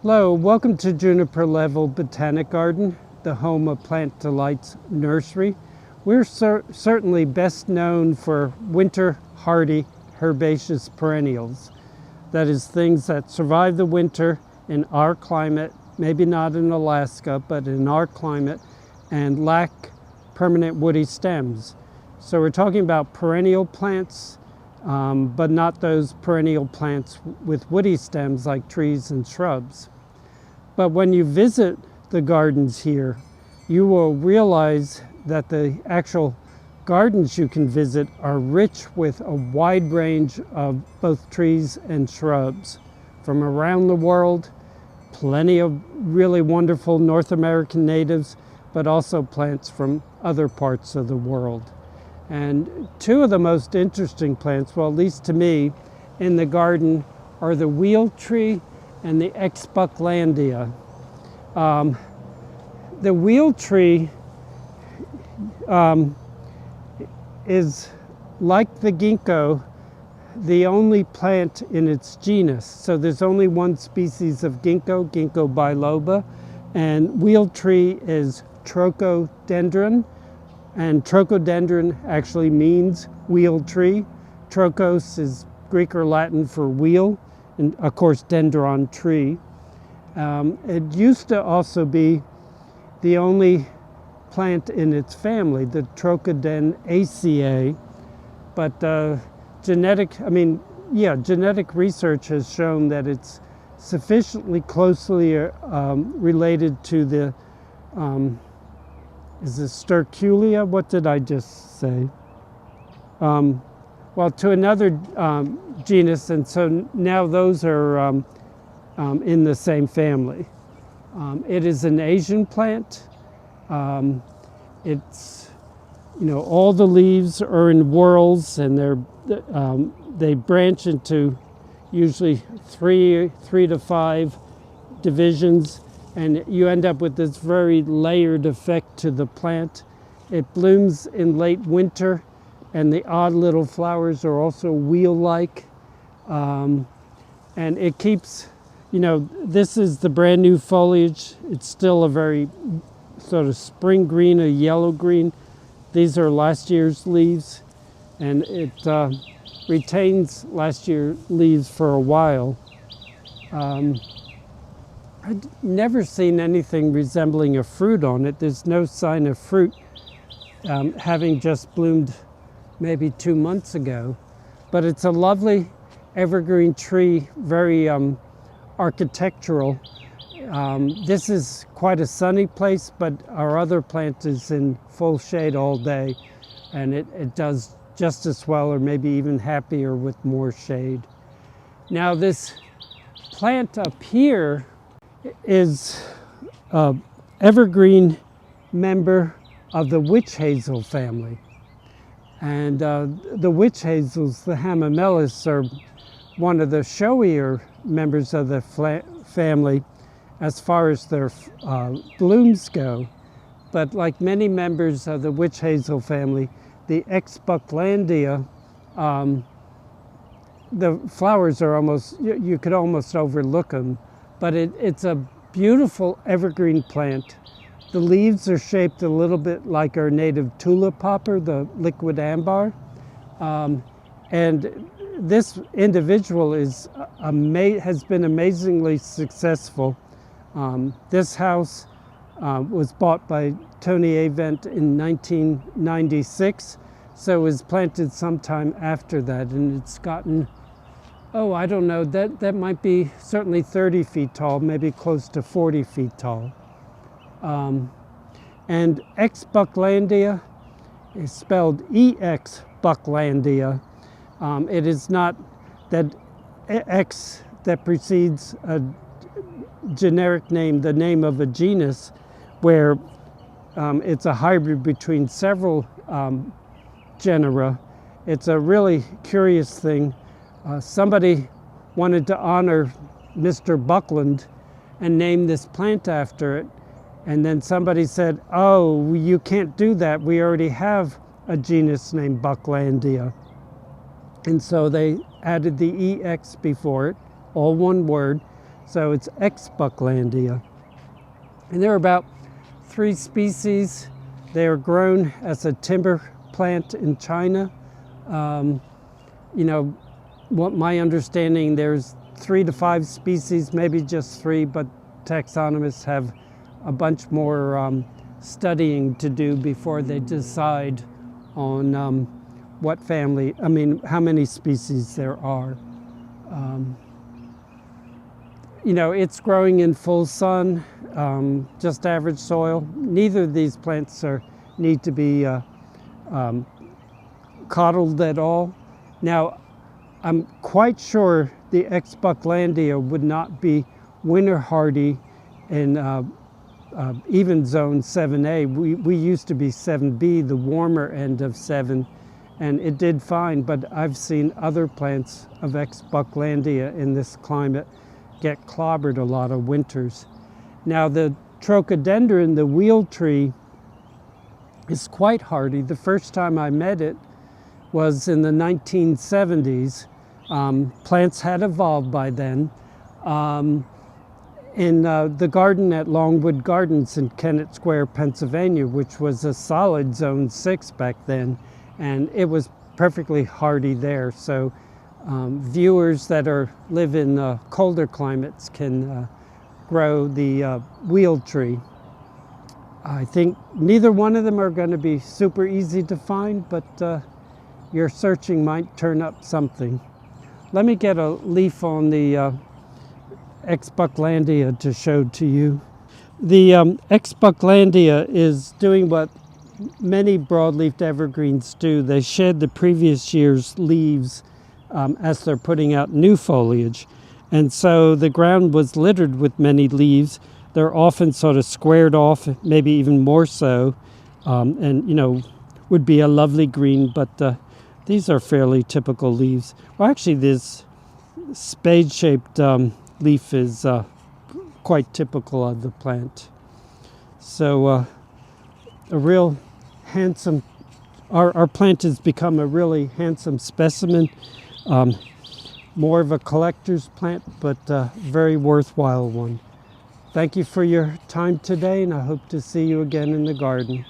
Hello, welcome to Juniper Level Botanic Garden, the home of Plant Delight's Nursery. We're certainly best known for winter hardy herbaceous perennials. That is, things that survive the winter in our climate, maybe not in Alaska, but in our climate, and lack permanent woody stems. So we're talking about perennial plants, but not those perennial plants with woody stems like trees and shrubs. But when you visit the gardens here, you will realize that the actual gardens you can visit are rich with a wide range of both trees and shrubs from around the world, plenty of really wonderful North American natives, but also plants from other parts of the world. And two of the most interesting plants, well, at least to me, in the garden are the wheel tree and the Exbucklandia. The wheel tree is, like the ginkgo, the only plant in its genus. So there's only one species of ginkgo, Ginkgo biloba, and wheel tree is Trochodendron, and Trochodendron actually means wheel tree. Trokos is Greek or Latin for wheel, and of course dendron, tree. It used to also be the only plant in its family, the Trochodendraceae, but genetic research has shown that it's sufficiently closely related to the, is it Sterculia? What did I just say? Well, to another genus, and so now those are in the same family. It is an Asian plant. It's, all the leaves are in whorls, and they branch into usually three to five divisions, and you end up with this very layered effect to the plant. It blooms in late winter, and the odd little flowers are also wheel-like, and it keeps, this is the brand new foliage. It's still a very sort of spring green, a yellow green. These are last year's leaves, and it retains last year's leaves for a while. I'd never seen anything resembling a fruit on it. There's no sign of fruit, having just bloomed maybe 2 months ago. But it's a lovely evergreen tree, very architectural. This is quite a sunny place, but our other plant is in full shade all day, and it does just as well, or maybe even happier with more shade. Now this plant up here is an evergreen member of the witch hazel family. And the witch hazels, the hamamelis, are one of the showier members of the family as far as their blooms go. But like many members of the witch hazel family, the Exbucklandia, the flowers are almost, you could almost overlook them, but it's a beautiful evergreen plant. The leaves are shaped a little bit like our native tulip popper, the liquid ambar. And this individual has been amazingly successful. This house was bought by Tony Avent in 1996, so it was planted sometime after that, and it's gotten, I don't know, that might be certainly 30 feet tall, maybe close to 40 feet tall. And Exbucklandia is spelled Exbucklandia. It is not that X that precedes a generic name, the name of a genus, where it's a hybrid between several genera. It's a really curious thing. Somebody wanted to honor Mr. Buckland and name this plant after it. And then somebody said, oh, you can't do that. We already have a genus named Bucklandia. And so they added the EX before it, all one word, So it's Exbucklandia. And there are about 3 species. They are grown as a timber plant in China. You know, what my understanding, there's 3 to 5 species, maybe just 3, but taxonomists have a bunch more studying to do before they decide on what family, how many species there are. You know, it's growing in full sun, just average soil. Neither of these plants need to be coddled at all. Now, I'm quite sure the Exbucklandia would not be winter hardy in even zone 7A. We used to be 7B, the warmer end of 7, and it did fine, but I've seen other plants of Exbucklandia in this climate get clobbered a lot of winters. Now the Trochodendron, the wheel tree, is quite hardy. The first time I met it was in the 1970s. Plants had evolved by then. In the garden at Longwood Gardens in Kennett Square, Pennsylvania, which was a solid zone 6 back then, and it was perfectly hardy there. So viewers that live in colder climates can grow the wheel tree. I think neither one of them are going to be super easy to find, but your searching might turn up something. Let me get a leaf on the Exbucklandia to show to you. The Exbucklandia is doing what many broadleafed evergreens do. They shed the previous year's leaves as they're putting out new foliage. And so the ground was littered with many leaves. They're often sort of squared off, maybe even more so, and you know, would be a lovely green, but these are fairly typical leaves. Well, actually this spade-shaped leaf is quite typical of the plant. So a real handsome, our plant has become a really handsome specimen. More of a collector's plant, but very worthwhile one. Thank you for your time today, and I hope to see you again in the garden.